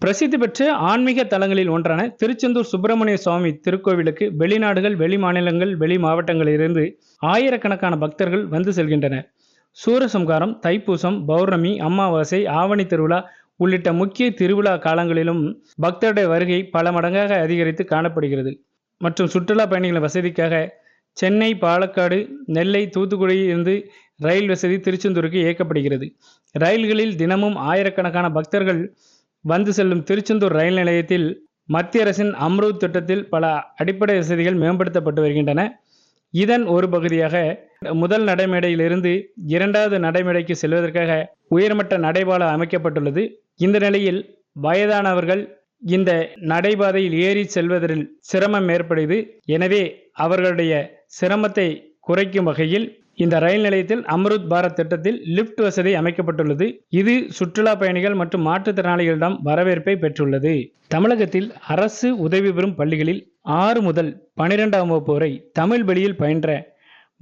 பிரசித்தி பெற்ற ஆன்மீக தலங்களில் ஒன்றான திருச்செந்தூர் சுப்பிரமணிய சுவாமி திருக்கோவிலுக்கு வெளிநாடுகள், வெளி மாநிலங்கள், வெளி மாவட்டங்களிலிருந்து ஆயிரக்கணக்கான பக்தர்கள் வந்து செல்கின்றனர். சூரசம்காரம், தைப்பூசம், பௌர்ணமி, அமாவாசை, ஆவணி திருவிழா உள்ளிட்ட முக்கிய திருவிழா காலங்களிலும் பக்தருடைய வருகை பல மடங்காக அதிகரித்து காணப்படுகிறது. மற்றும் சுற்றுலா பயணிகளின் வசதிக்காக சென்னை, பாலக்காடு, நெல்லை, தூத்துக்குடியில் இருந்து ரயில் வசதி திருச்செந்தூருக்கு இயக்கப்படுகிறது. ரயில்களில் தினமும் ஆயிரக்கணக்கான பக்தர்கள் வந்து செல்லும் திருச்செந்தூர் ரயில் நிலையத்தில் மத்திய அரசின் அம்ருத் திட்டத்தில் பல அடிப்படை வசதிகள் மேம்படுத்தப்பட்டு வருகின்றன. இதன் ஒரு பகுதியாக முதல் நடைமேடையிலிருந்து இரண்டாவது நடைமேடைக்கு செல்வதற்காக உயர்மட்ட நடைபாதை அமைக்கப்பட்டுள்ளது. இந்த நிலையில் வயதானவர்கள் இந்த நடைபாதையில் ஏறி செல்வதில் சிரமம் ஏற்படுகிறது. எனவே அவர்களுடைய சிரமத்தை குறைக்கும் வகையில் இந்த ரயில் நிலையத்தில் அம்ருத் பாரத் திட்டத்தில் லிப்ட் வசதி அமைக்கப்பட்டுள்ளது. இது சுற்றுலா பயணிகள் மற்றும் மாற்றுத்திறனாளிகளிடம் வரவேற்பை பெற்றுள்ளது. தமிழகத்தில் அரசு உதவி பெறும் பள்ளிகளில் 6 முதல் 12ஆம் வகுப்பு வரை தமிழ் வழியில் பயின்ற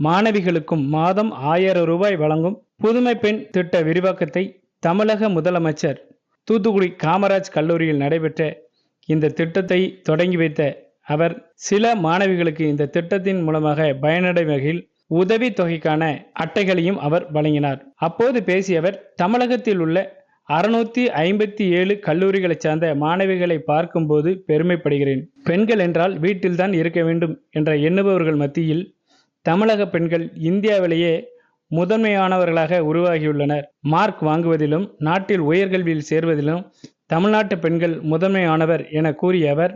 மாணவிகளுக்கும் மாதம் 1000 ரூபாய் வழங்கும் புதுமை பெண் திட்ட விரிவாக்கத்தை தமிழக முதலமைச்சர் தூத்துக்குடி காமராஜ் கல்லூரியில் நடைபெற்ற இந்த திட்டத்தை தொடங்கி வைத்த அவர் சில மாணவிகளுக்கு இந்த திட்டத்தின் மூலமாக பயனடையும் வகையில் உதவி தொகைக்கான அட்டைகளையும் அவர் வழங்கினார். அப்போது பேசிய அவர், தமிழகத்தில் உள்ள 657 கல்லூரிகளை சார்ந்த மாணவிகளை பார்க்கும்போது பெருமைப்படுகிறேன். பெண்கள் என்றால் வீட்டில்தான் இருக்க வேண்டும் என்ற எண்ணுபவர்கள் மத்தியில் தமிழக பெண்கள் இந்தியாவிலேயே முதன்மையானவர்களாக உருவாகியுள்ளனர். மார்க் வாங்குவதிலும் நாட்டில் உயர்கல்வியில் சேர்வதிலும் தமிழ்நாட்டு பெண்கள் முதன்மையானவர் என கூறிய அவர்,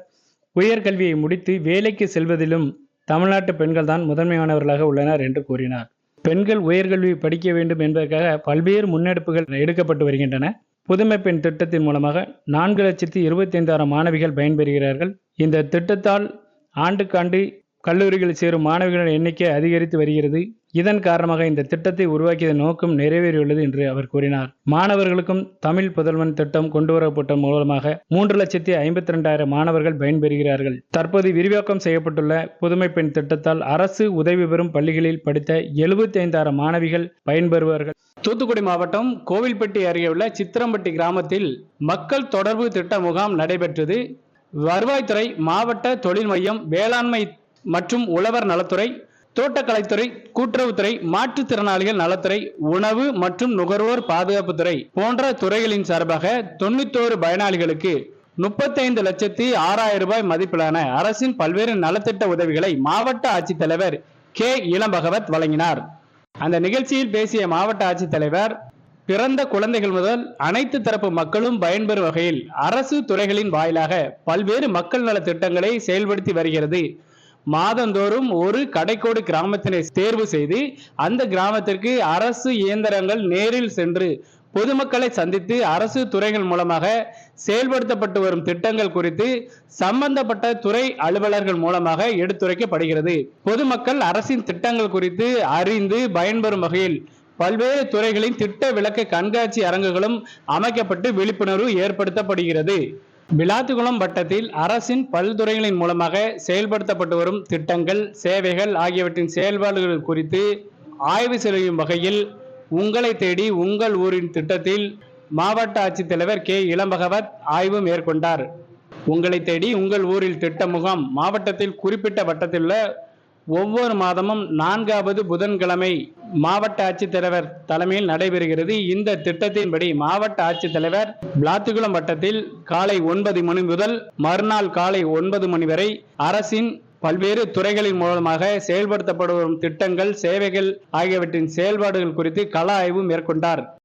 உயர்கல்வியை முடித்து வேலைக்கு செல்வதிலும் தமிழ்நாட்டு பெண்கள் தான் முதன்மையானவர்களாக உள்ளனர் என்று கூறினார். பெண்கள் உயர்கல்வி படிக்க வேண்டும் என்பதற்காக பல்வேறு முன்னெடுப்புகள் எடுக்கப்பட்டு வருகின்றன. புதுமை பெண் திட்டத்தின் மூலமாக 4,25,000 மாணவிகள் பயன்பெறுகிறார்கள். இந்த திட்டத்தால் ஆண்டுக்காண்டு கல்லூரிகளில் சேரும் மாணவிகளின் எண்ணிக்கை அதிகரித்து வருகிறது. இதன் காரணமாக இந்த திட்டத்தை உருவாக்கிய நோக்கம் நிறைவேறியுள்ளது என்று அவர் கூறினார். மாணவர்களுக்கும் தமிழ் புதல்வன் திட்டம் கொண்டுவரப்பட்ட மூலமாக 3,52,000 மாணவர்கள் பயன்பெறுகிறார்கள். தற்போது விரிவாக்கம் செய்யப்பட்டுள்ள புதுமை பெண் திட்டத்தால் அரசு உதவி பெறும் பள்ளிகளில் படித்த 75,000 மாணவிகள் பயன்பெறுவார்கள். தூத்துக்குடி மாவட்டம் கோவில்பட்டி அருகே உள்ள சித்திரம்பட்டி கிராமத்தில் மக்கள் தொடர்பு திட்ட முகாம் நடைபெற்றது. வருவாய்த்துறை, மாவட்ட தொழில் மையம், வேளாண்மை மற்றும் உழவர் நலத்துறை, தோட்டக்கலைத்துறை, கூட்டுறவுத்துறை, மாற்றுத்திறனாளிகள் நலத்துறை, உணவு மற்றும் நுகர்வோர் பாதுகாப்புத்துறை போன்ற துறைகளின் சார்பாக 91 பயனாளிகளுக்கு 35,06,000 ரூபாய் மதிப்பிலான அரசின் பல்வேறு நலத்திட்ட உதவிகளை மாவட்ட ஆட்சித்தலைவர் கே. இளம்பகவத் வழங்கினார். அந்த நிகழ்ச்சியில் பேசிய மாவட்ட ஆட்சித்தலைவர், பிறந்த குழந்தைகள் முதல் அனைத்து தரப்பு மக்களும் பயன்பெறும் வகையில் அரசு துறைகளின் வாயிலாக பல்வேறு மக்கள் நல திட்டங்களை செயல்படுத்தி வருகிறது. மாதந்தோறும் ஒரு கடைக்கோடி கிராமத்தினை தேர்வு செய்து அந்த கிராமத்திற்கு அரசு இயந்திரங்கள் நேரில் சென்று பொதுமக்களை சந்தித்து அரசு துறைகள் மூலமாக செயல்படுத்தப்பட்டு வரும் திட்டங்கள் குறித்து சம்பந்தப்பட்ட துறை அலுவலர்கள் மூலமாக எடுத்துரைக்கப்படுகிறது. பொதுமக்கள் அரசின் திட்டங்கள் குறித்து அறிந்து பயன்பெறும் வகையில் பல்வேறு துறைகளின் திட்ட விளக்க கண்காட்சி அரங்குகளும் அமைக்கப்பட்டு விழிப்புணர்வு ஏற்படுத்தப்படுகிறது. விளாத்திகுளம் வட்டத்தில் அரசின் பல்துறைகளின் மூலமாக செயல்படுத்தப்பட்டு வரும் திட்டங்கள், சேவைகள் ஆகியவற்றின் செயல்பாடுகள் குறித்து ஆய்வு செய்யும் வகையில் உங்களை தேடி உங்கள் ஊரின் திட்டத்தில் மாவட்ட ஆட்சித்தலைவர் கே. இளம்பகவத் ஆய்வு மேற்கொண்டார். உங்களை தேடி உங்கள் ஊரில் திட்ட முகாம் மாவட்டத்தில் குறிப்பிட்ட வட்டத்தில் உள்ள ஒவ்வொரு மாதமும் 4வது புதன்கிழமை மாவட்ட ஆட்சித்தலைவர் தலைமையில் நடைபெறுகிறது. இந்த திட்டத்தின்படி மாவட்ட ஆட்சித்தலைவர் விளாத்திகுளம் வட்டத்தில் காலை 9 மணி முதல் மறுநாள் காலை 9 மணி வரை அரசின் பல்வேறு துறைகளின் மூலமாக செயல்படுத்தப்படும் திட்டங்கள், சேவைகள் ஆகியவற்றின் செயல்பாடுகள் குறித்து கள ஆய்வு மேற்கொண்டார்.